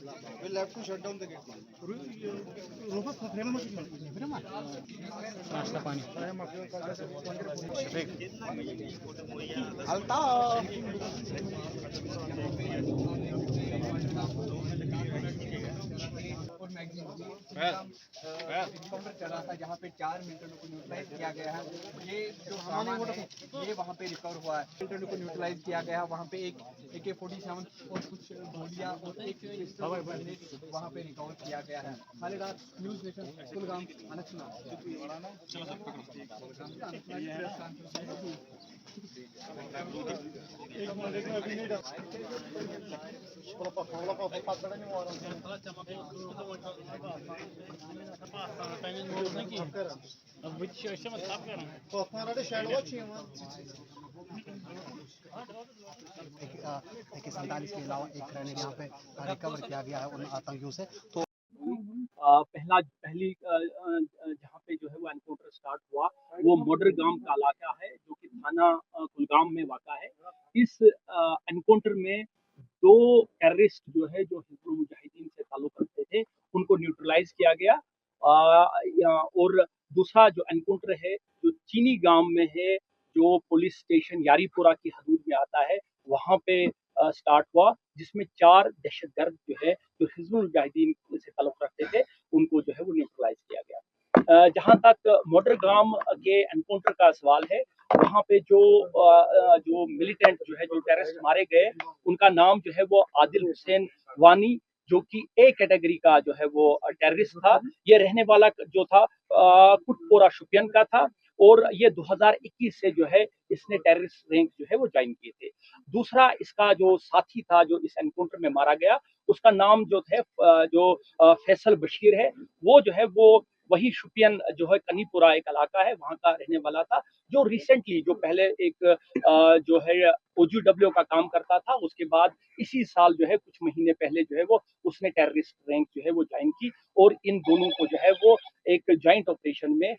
We'll have to shut down the gate. नाश्ता पानी Alta. Encounter चला था जहाँ पे 4 मिलिटेंटों को न्यूट्रलाइज किया गया है। ये जो सामान है ये वहाँ पे रिकवर हुआ है। मिलिटेंटों को न्यूट्रलाइज किया गया है। वहाँ पे एक AK-47 और कुछ गोलियाँ और एक पिस्टल वहाँ पे रिकवर किया गया है। खालिदार News Nation Kulgam Anantnag. AK-47 के अलावा एक ग्रेनेड यहाँ पे रिकवर किया गया है उन आतंकियों से। तो पहली जहाँ पे जो है वो एनकाउंटर स्टार्ट हुआ वो मोडर गांव का इलाका है जो कि थाना कुलगाम में वाक़ा है। इस एनकाउंटर में 2 टेररिस्ट जो है जो हिजबुल मुजाहिदीन से ताल्लुक रखते थे उनको न्यूट्रलाइज किया गया। और दूसरा जो एनकाउंटर है जो चीनी गांव में है जो पुलिस स्टेशन यारीपुरा की हदूद में आता है वहाँ पे स्टार्ट हुआ जिसमें 4 दहशतगर्द जो है जो हिजबुल मुजाहिदीन से ताल्लुक रखते थे उनको जो है वो न्यूट्रलाइज किया गया। जहाँ तक मोटर गांव के एनकाउंटर का सवाल है वहाँ पे जो मिलिटेंट जो है जो टेररिस्ट मारे गए उनका नाम जो है वो आदिल हुसैन वानी जो कि ए कैटेगरी का जो है वो टेररिस्ट था। ये रहने वाला जो था कुटपोरा शुपियन का था और ये 2021 से जो है इसने टेररिस्ट रैंक जो है वो ज्वाइन किए थे। दूसरा इसका जो साथी था जो इस एनकाउंटर में मारा गया उसका नाम जो है जो फैसल बशीर है वो जो है वो वही शुपियन जो है कनीपुरा एक इलाका है वहाँ का रहने वाला था जो रिसेंटली जो पहले एक जो है OGW का काम करता था उसके बाद इसी साल जो है कुछ महीने पहले जो है वो उसने टेररिस्ट रैंक जो है वो ज्वाइन की और इन दोनों को जो है वो एक ज्वाइंट ऑपरेशन में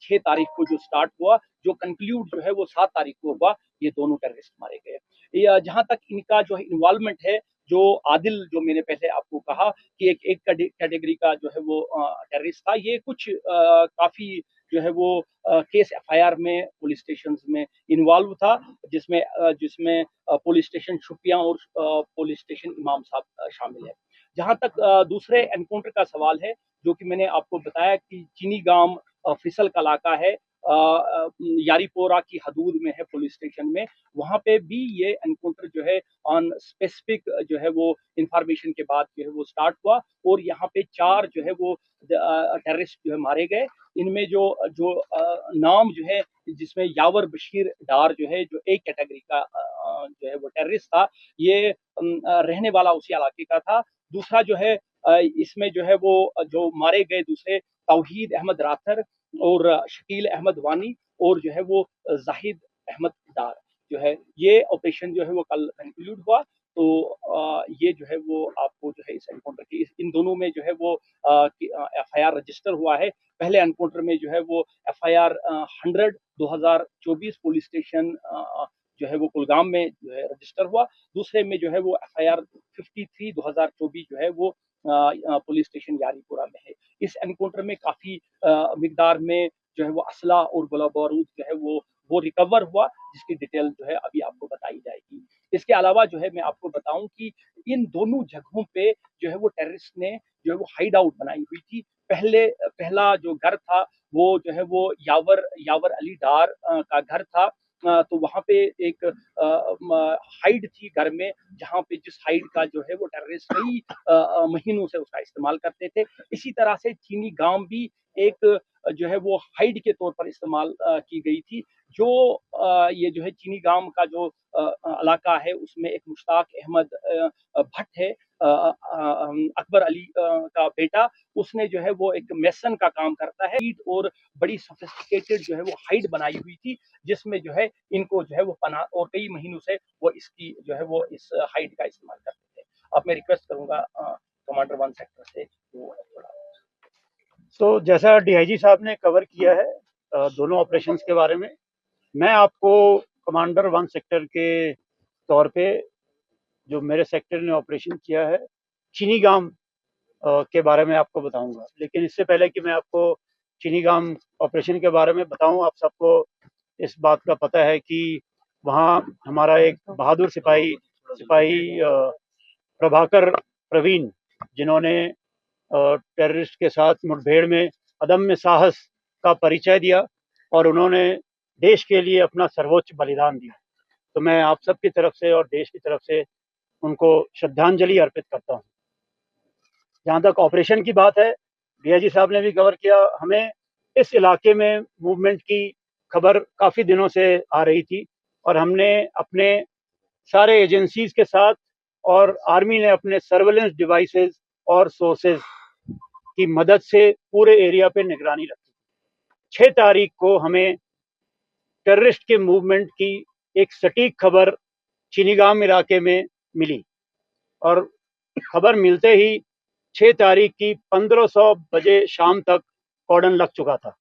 6 तारीख को जो स्टार्ट हुआ जो कंक्लूड जो है वो 7 तारीख को हुआ। ये दोनों टेररिस्ट मारे गए। जहाँ तक इनका जो है इन्वॉल्वमेंट है जो आदिल जो मैंने पहले आपको कहा कि एक कैटेगरी का जो है वो टेररिस्ट था। ये कुछ काफी जो है वो केस FIR में पुलिस स्टेशन में इन्वॉल्व था जिसमें पुलिस स्टेशन शुपियां और पुलिस स्टेशन इमाम साहब शामिल है। जहां तक दूसरे एनकाउंटर का सवाल है जो कि मैंने आपको बताया कि चीनी गांव फिसल का इलाका है यारीपोरा की हदूद में है पुलिस स्टेशन में वहां पे भी ये एनकाउंटर जो है ऑन स्पेसिफिक जो है वो इंफॉर्मेशन के बाद जो है वो स्टार्ट हुआ और यहाँ पे 4 जो है वो टेररिस्ट जो है मारे गए। इनमें जो जो नाम जो है जिसमें यावर बशीर डार जो है जो एक कैटेगरी का जो है वो टेररिस्ट था ये रहने वाला उसी इलाके का था। दूसरा जो है इसमें जो है वो जो मारे गए दूसरे तौहीद अहमद राथर और शकील अहमद वानी और जो है वो जाहिद अहमद डार जो है ये ऑपरेशन जो है वो कल कंक्लूड हुआ। तो ये जो है वो आपको जो है इस एनकाउंटर की इन दोनों में जो है वो FIR रजिस्टर हुआ है। पहले एनकाउंटर में जो है वो FIR 100 2024 पुलिस स्टेशन जो है वो कुलगाम में जो है रजिस्टर हुआ। दूसरे में जो है वो FIR 53 2024 जो है वो पुलिस स्टेशन यारीपुरा में है। इस एनकाउंटर में काफी मिकदार में जो है वो असला और गोला बारूद जो है वो रिकवर हुआ जिसकी डिटेल जो है अभी आपको बताई जाएगी। इसके अलावा जो है मैं आपको बताऊं कि इन दोनों जगहों पे जो है वो टेररिस्ट ने जो है वो हाइड आउट बनाई हुई थी। पहला जो घर था वो जो है वो यावर अली डार का घर था। तो वहाँ पे एक हाइड थी घर में जहाँ पे जिस हाइड का जो है वो टेररिस्ट कई महीनों से उसका इस्तेमाल करते थे। इसी तरह से चीनी गांव भी एक जो है वो हाइड के तौर पर इस्तेमाल की गई थी। जो ये जो है चीनी गांव का जो इलाका है उसमें एक मुश्ताक अहमद भट्ट है अकबर अली का बेटा उसने जो है वो एक मेसन का काम करता है और बड़ी सोफिस्टिकेटेड जो है वो हाइड बनाई हुई थी जिसमें जो है इनको जो है वो पनाह और कई महीनों से वो इसकी जो है वो इस हाइड का इस्तेमाल करते थे। अब मैं रिक्वेस्ट करूंगा कमांडर 1 सेक्टर से वो थोड़ा। तो जैसा DIG साहब ने कवर किया है दोनों ऑपरेशंस के बारे में, मैं आपको कमांडर 1 सेक्टर के तौर पे जो मेरे सेक्टर ने ऑपरेशन किया है चीनीगाम के बारे में आपको बताऊंगा। लेकिन इससे पहले कि मैं आपको चीनीगाम ऑपरेशन के बारे में बताऊं, आप सबको इस बात का पता है कि वहाँ हमारा एक बहादुर सिपाही सिपाही प्रभाकर प्रवीण, जिन्होंने टेररिस्ट के साथ मुठभेड़ में अदम्य साहस का परिचय दिया और उन्होंने देश के लिए अपना सर्वोच्च बलिदान दिया। तो मैं आप सबकी तरफ से और देश की तरफ से उनको श्रद्धांजलि अर्पित करता हूँ। जहाँ तक ऑपरेशन की बात है, डीआईजी साहब ने भी कवर किया। हमें इस इलाके में मूवमेंट की खबर काफ़ी दिनों से आ रही थी और हमने अपने सारे एजेंसीज के साथ और आर्मी ने अपने सर्वेलेंस डिवाइसेस और सोर्सेज की मदद से पूरे एरिया पे निगरानी रखी। 6 तारीख को हमें टेररिस्ट के मूवमेंट की एक सटीक खबर चीनीगाम इलाके में मिली और खबर मिलते ही 6 तारीख की 1500 बजे शाम तक कॉर्डन लग चुका था।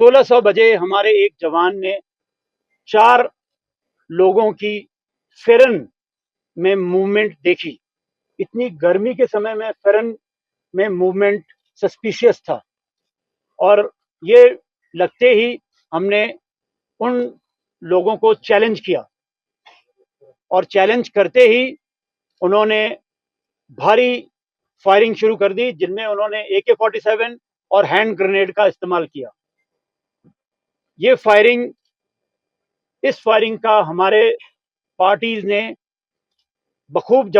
1600 बजे हमारे एक जवान ने 4 लोगों की फेरन में मूवमेंट देखी। इतनी गर्मी के समय में फेरन में मूवमेंट सस्पिशियस था और ये लगते ही हमने उन लोगों को चैलेंज किया और चैलेंज करते ही उन्होंने भारी फायरिंग शुरू कर दी, जिनमें उन्होंने AK-47 और हैंड ग्रेनेड का इस्तेमाल किया। इस फायरिंग का हमारे पार्टीज ने बखूबी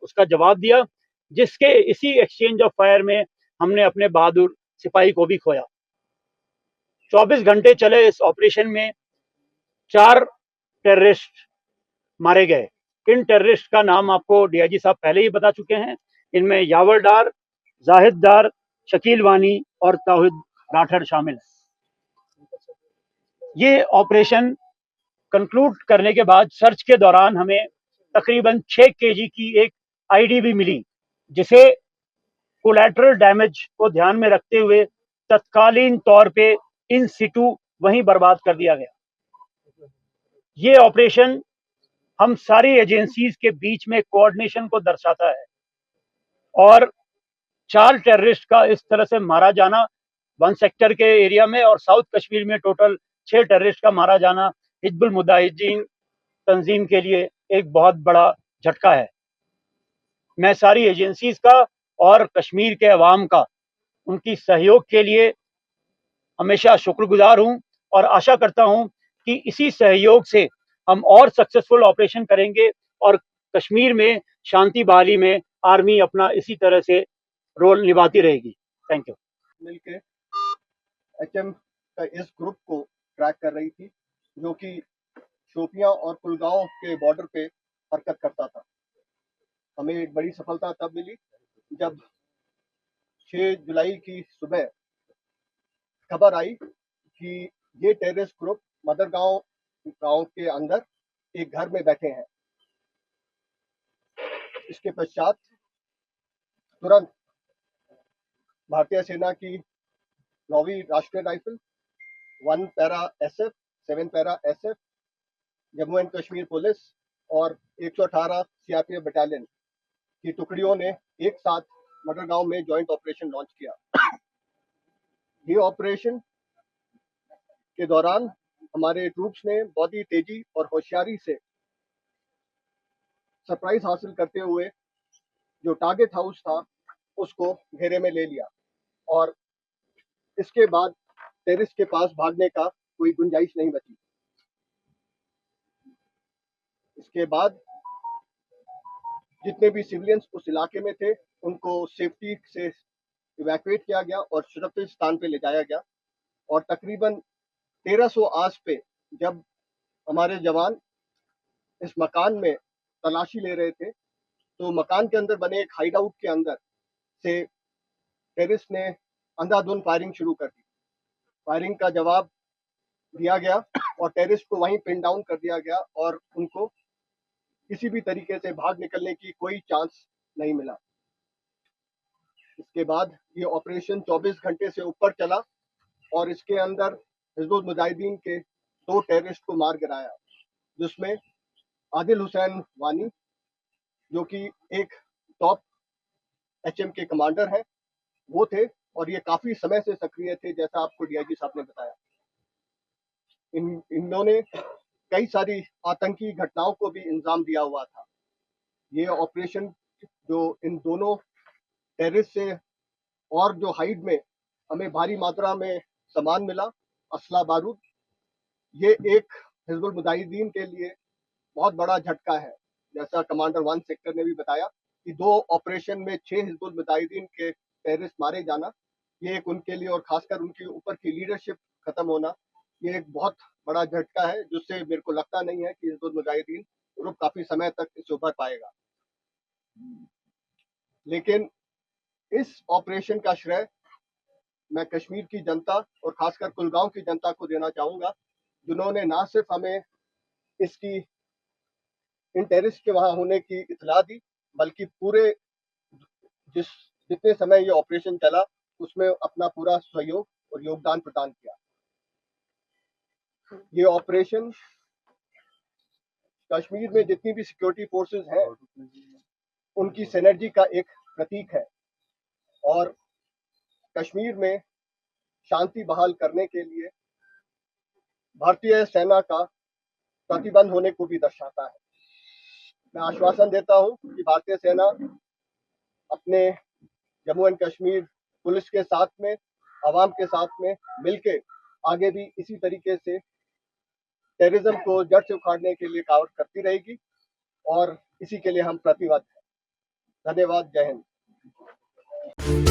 उसका जवाब दिया, जिसके इसी एक्सचेंज ऑफ फायर में हमने अपने बहादुर सिपाही को भी खोया। 24 घंटे चले इस ऑपरेशन में 4 टेररिस्ट मारे गए। इन टेररिस्ट का नाम आपको डीआईजी साहब पहले ही बता चुके हैं। इनमें यावर डार, जाहिद डार, शकील वानी और तौहीद राठर शामिल है। ये ऑपरेशन कंक्लूड करने के बाद सर्च के दौरान हमें तकरीबन 6 केजी की एक आईडी भी मिली, जिसे कोलैटरल डैमेज को ध्यान में रखते हुए तत्कालीन तौर पे इन सिटू वहीं बर्बाद कर दिया गया। ये ऑपरेशन हम सारी एजेंसीज के बीच में कोऑर्डिनेशन को दर्शाता है और 4 टेररिस्ट का इस तरह से मारा जाना वन सेक्टर के एरिया में और साउथ कश्मीर में टोटल 6 टेररिस्ट का मारा जाना हिजबुल मुजाहिदीन तंजीम के लिए एक बहुत बड़ा झटका है। मैं सारी एजेंसीज का और कश्मीर के अवाम का उनकी सहयोग के लिए हमेशा शुक्रगुजार हूं और आशा करता हूं कि इसी सहयोग से हम और सक्सेसफुल ऑपरेशन करेंगे और कश्मीर में शांति बहाली में आर्मी अपना इसी तरह से रोल निभाती रहेगी। Thank you. मिलके HM का इस ग्रुप को ट्रैक कर रही थी, जो कि शोपियां और कुलगांव के बॉर्डर पे हरकत करता था। हमें एक बड़ी सफलता तब मिली जब 6 जुलाई की सुबह खबर आई कि ये टेररिस्ट ग्रुप मदरगांव गांव के अंदर एक घर में बैठे हैं। इसके पश्चात तुरंत भारतीय सेना की 9वीं राष्ट्रीय rifle, 1 para SF, 7 para SF, Jammu and Kashmir police और 118 CRPF बटालियन की टुकड़ियों ने एक साथ मडरगांव में जॉइंट ऑपरेशन लॉन्च किया। ये ऑपरेशन के दौरान हमारे ट्रूप्स ने बहुत ही तेजी और होशियारी से सरप्राइज हासिल करते हुए जो टारगेट हाउस था उसको घेरे में ले लिया और इसके बाद टेररिस्ट के पास भागने का कोई गुंजाइश नहीं बची। इसके बाद जितने भी सिविलियंस उस इलाके में थे उनको सेफ्टी से इवैक्यूएट किया गया और सुरक्षित स्थान पे ले जाया गया और तकरीबन 1300 आस पे जब हमारे जवान इस मकान में तलाशी ले रहे थे तो मकान के अंदर बने एक हाइड आउट के अंदर से टेररिस्ट ने अंधाधुंध फायरिंग शुरू कर दी। फायरिंग का जवाब दिया गया और टेररिस्ट को वहीं पिन डाउन कर दिया गया और उनको किसी भी तरीके से भाग निकलने की कोई चांस नहीं मिला। इसके बाद ये ऑपरेशन 24 घंटे से ऊपर चला और इसके अंदर हिजबुल मुजाहिदीन के 2 टेररिस्ट को मार गिराया, जिसमें आदिल हुसैन वानी, जो कि एक टॉप एचएम के कमांडर हैं, वो थे और ये काफी समय से सक्रिय थे, जैसा आपको डीआईजी साहब ने बताया। इन्होंने कई सारी आतंकी घटनाओं को भी अंजाम दिया हुआ था। ये ऑपरेशन जो इन दोनों टेररिस्ट से और जो हाइड में हमें भारी मात्रा में सामान मिला, असला बारूद, ये एक हिजबुल मुजाहिदीन के लिए बहुत बड़ा झटका है। जैसा कमांडर 1 सेक्टर ने भी बताया कि 2 ऑपरेशन में 6 हिजबुल मुजाहिदीन के टेररिस्ट मारे जाना, ये एक उनके लिए और खासकर उनके ऊपर की लीडरशिप खत्म होना, ये एक बहुत बड़ा झटका है, जिससे मेरे को लगता नहीं है कि हिजबुल मुजाहिदीन ग्रुप काफी समय तक इससे उभर पाएगा। लेकिन इस ऑपरेशन का श्रेय मैं कश्मीर की जनता और खासकर कुलगांव की जनता को देना चाहूंगा, जिन्होंने ना सिर्फ हमें इसकी इन टेररिस्ट के वहां होने की इत्तला दी, बल्कि पूरे जितने समय ये ऑपरेशन चला उसमें अपना पूरा सहयोग और योगदान प्रदान किया। ये ऑपरेशन कश्मीर में जितनी भी सिक्योरिटी फोर्सेस हैं, उनकी सिनर्जी का एक प्रतीक है और कश्मीर में शांति बहाल करने के लिए भारतीय सेना का प्रतिबंध होने को भी दर्शाता है। मैं आश्वासन देता हूं कि भारतीय सेना अपने जम्मू एंड कश्मीर पुलिस के साथ में, आवाम के साथ में मिलके आगे भी इसी तरीके से टेररिज्म को जड़ से उखाड़ने के लिए कार्य करती रहेगी और इसी के लिए हम प्रतिबद्ध हैं। धन्यवाद। जय हिंद।